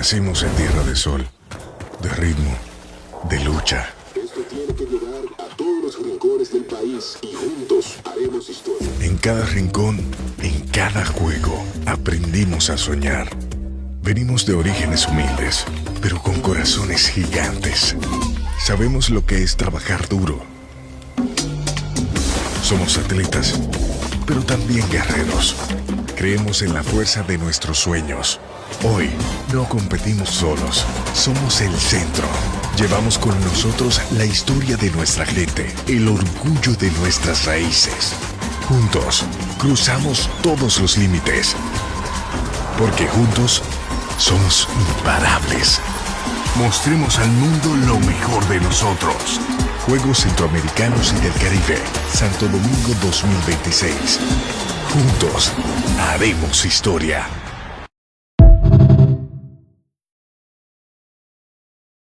Nacimos en tierra de sol, de ritmo, de lucha. Esto tiene que llegar a todos los rincones del país y juntos haremos historia. En cada rincón, en cada juego, aprendimos a soñar. Venimos de orígenes humildes, pero con corazones gigantes. Sabemos lo que es trabajar duro. Somos atletas, pero también guerreros. Creemos en la fuerza de nuestros sueños. Hoy no competimos solos, somos el centro. Llevamos con nosotros la historia de nuestra gente, el orgullo de nuestras raíces. Juntos, cruzamos todos los límites. Porque juntos, somos imparables. Mostremos al mundo lo mejor de nosotros. Juegos Centroamericanos y del Caribe, Santo Domingo 2026. Juntos, haremos historia.